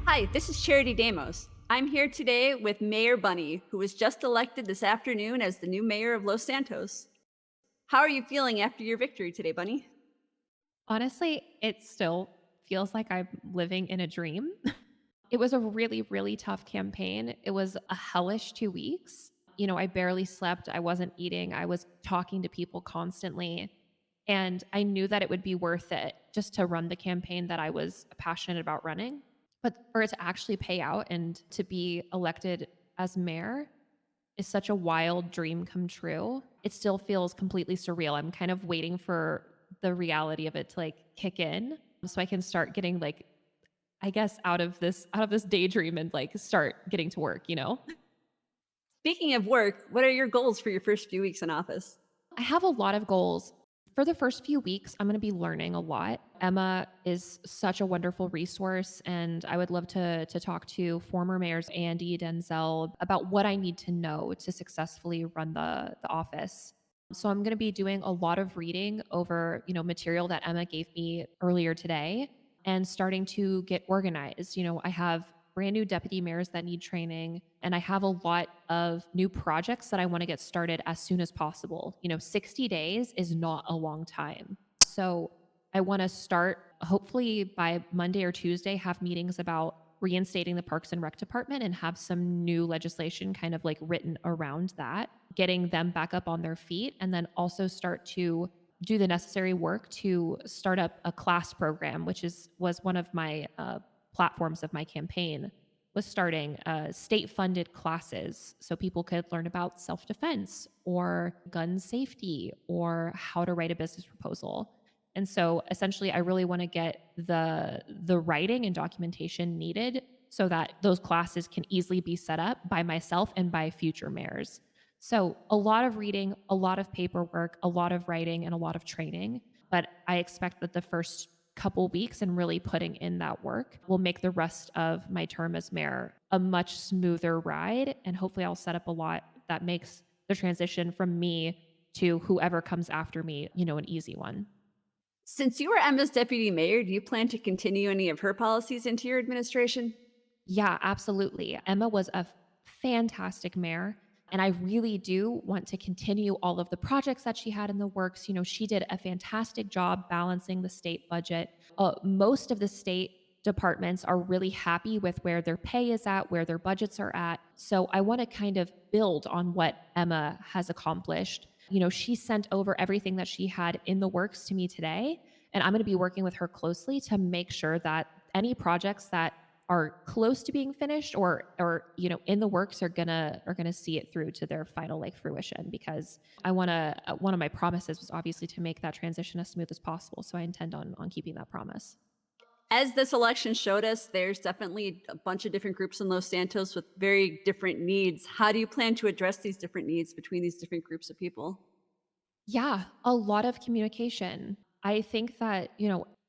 Hi, this is Charity Damos. I'm here today with Mayor Bunny, who was just elected this afternoon as the new mayor of Los Santos. How are you feeling after your victory today, Bunny? Honestly, it still feels like I'm living in a dream. It was a really, really tough campaign. It was a hellish 2 weeks. I barely slept, I wasn't eating, I was talking to people constantly, and I knew that it would be worth it just to run the campaign that I was passionate about running. But for it to actually pay out and to be elected as mayor is such a wild dream come true. It still feels completely surreal. I'm kind of waiting for the reality of it to kick in so I can start getting I guess out of this daydream and start getting to work. Speaking of work, what are your goals for your first few weeks in office? I have a lot of goals. For the first few weeks, I'm going to be learning a lot. Emma is such a wonderful resource, and I would love to talk to former mayors Andy Denzel about what I need to know to successfully run the office. So I'm going to be doing a lot of reading over, material that Emma gave me earlier today and starting to get organized. I have brand new deputy mayors that need training. And I have a lot of new projects that I want to get started as soon as possible. 60 days is not a long time. So I want to start, hopefully by Monday or Tuesday, have meetings about reinstating the Parks and Rec department and have some new legislation kind of written around that, getting them back up on their feet, and then also start to do the necessary work to start up a class program, which was one of my platforms of my campaign, was starting state funded classes so people could learn about self defense or gun safety or how to write a business proposal. And so essentially I really want to get the writing and documentation needed so that those classes can easily be set up by myself and by future mayors. So a lot of reading, a lot of paperwork, a lot of writing, and a lot of training. But I expect that the first couple weeks and really putting in that work will make the rest of my term as mayor a much smoother ride. And hopefully I'll set up a lot that makes the transition from me to whoever comes after me, an easy one. Since you were Emma's deputy mayor, do you plan to continue any of her policies into your administration? Yeah, absolutely. Emma was a fantastic mayor. And I really do want to continue all of the projects that she had in the works. She did a fantastic job balancing the state budget. Most of the state departments are really happy with where their pay is at, where their budgets are at. So I want to kind of build on what Emma has accomplished. She sent over everything that she had in the works to me today. And I'm going to be working with her closely to make sure that any projects that are close to being finished or in the works are gonna see it through to their final fruition, because I want to one of my promises was obviously to make that transition as smooth as possible, so I intend on keeping that promise. As this election showed us, there's definitely a bunch of different groups in Los Santos with very different needs. How do you plan to address these different needs between these different groups of people? Yeah, a lot of communication. I think that,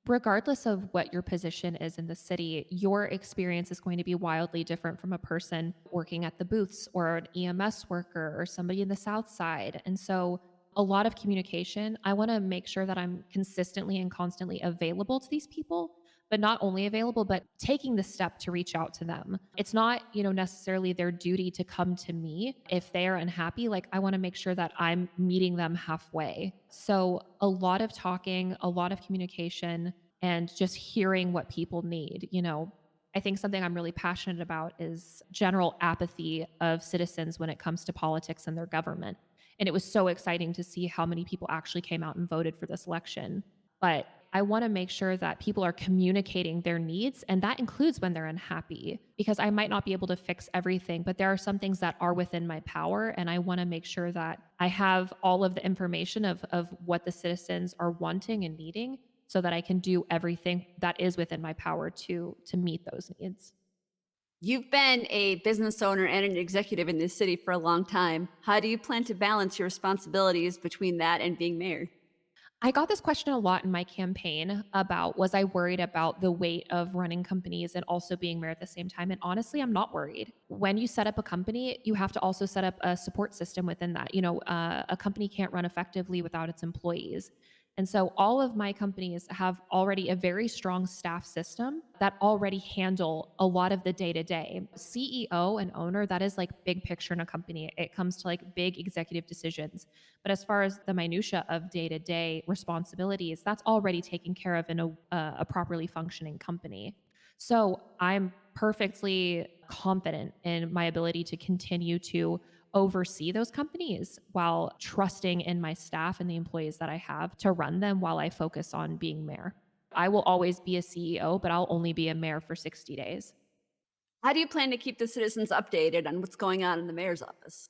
regardless of what your position is in the city, your experience is going to be wildly different from a person working at the booths or an EMS worker or somebody in the South Side. And so, a lot of communication. I want to make sure that I'm consistently and constantly available to these people, but not only available, but taking the step to reach out to them. It's not, necessarily their duty to come to me if they are unhappy. I want to make sure that I'm meeting them halfway. So a lot of talking, a lot of communication, and just hearing what people need. I think something I'm really passionate about is general apathy of citizens when it comes to politics and their government. And it was so exciting to see how many people actually came out and voted for this election. But I want to make sure that people are communicating their needs, and that includes when they're unhappy, because I might not be able to fix everything, but there are some things that are within my power. And I want to make sure that I have all of the information of what the citizens are wanting and needing so that I can do everything that is within my power to meet those needs. You've been a business owner and an executive in this city for a long time. How do you plan to balance your responsibilities between that and being mayor? I got this question a lot in my campaign about was I worried about the weight of running companies and also being mayor at the same time? And honestly, I'm not worried. When you set up a company, you have to also set up a support system within that. A company can't run effectively without its employees. And so all of my companies have already a very strong staff system that already handle a lot of the day to day. CEO and owner, that is like big picture in a company. It comes to like big executive decisions. But as far as the minutia of day-to-day responsibilities, that's already taken care of in a properly functioning company. So I'm perfectly confident in my ability to continue to oversee those companies while trusting in my staff and the employees that I have to run them while I focus on being mayor. I will always be a CEO, but I'll only be a mayor for 60 days. How do you plan to keep the citizens updated on what's going on in the mayor's office?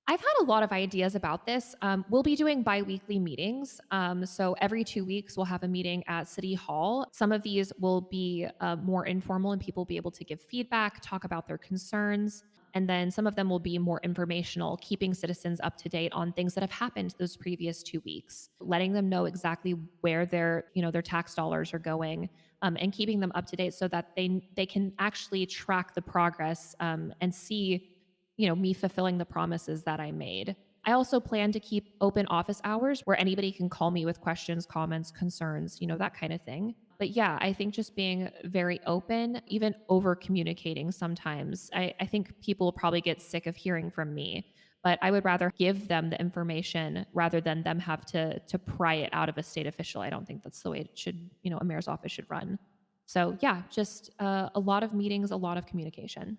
I've had a lot of ideas about this. We'll be doing biweekly meetings. So every 2 weeks, we'll have a meeting at City Hall. Some of these will be more informal and people will be able to give feedback, talk about their concerns. And then some of them will be more informational, keeping citizens up to date on things that have happened those previous 2 weeks, letting them know exactly where their tax dollars are going, and keeping them up to date so that they can actually track the progress, and see me fulfilling the promises that I made. I also plan to keep open office hours where anybody can call me with questions, comments, concerns, that kind of thing. But yeah, I think just being very open, even over communicating sometimes. I think people will probably get sick of hearing from me, but I would rather give them the information rather than them have to pry it out of a state official. I don't think that's the way it should, a mayor's office should run. So yeah, just a lot of meetings, a lot of communication.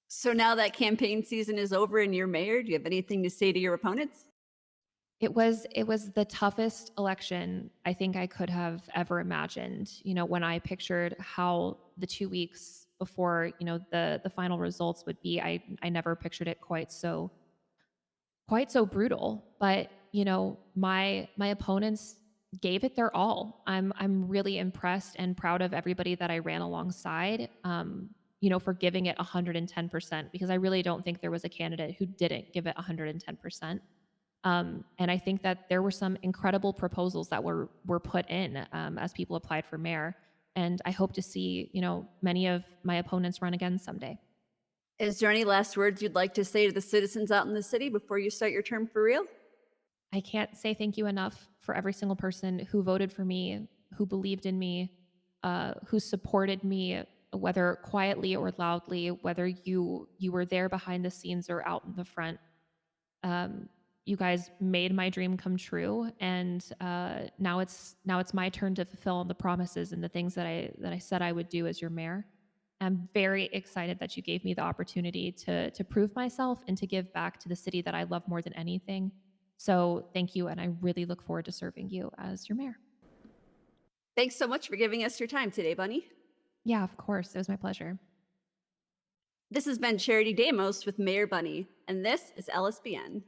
So now that campaign season is over and you're mayor, do you have anything to say to your opponents? It was the toughest election I think I could have ever imagined. When I pictured how the 2 weeks before, the final results would be, I never pictured it quite so brutal. But, my opponents gave it their all. I'm really impressed and proud of everybody that I ran alongside. For giving it 110% because I really don't think there was a candidate who didn't give it 110%. And I think that there were some incredible proposals that were put in, as people applied for mayor. And I hope to see, many of my opponents run again someday. Is there any last words you'd like to say to the citizens out in the city before you start your term for real? I can't say thank you enough for every single person who voted for me, who believed in me, who supported me, whether quietly or loudly, whether you were there behind the scenes or out in the front. Um, you guys made my dream come true, and now it's my turn to fulfill the promises and the things that I said I would do as your mayor. I'm very excited that you gave me the opportunity to prove myself and to give back to the city that I love more than anything. So thank you, and I really look forward to serving you as your mayor. Thanks so much for giving us your time today, Bunny. Yeah, of course, it was my pleasure. This has been Charity Damos with Mayor Bunny, and this is LSBN.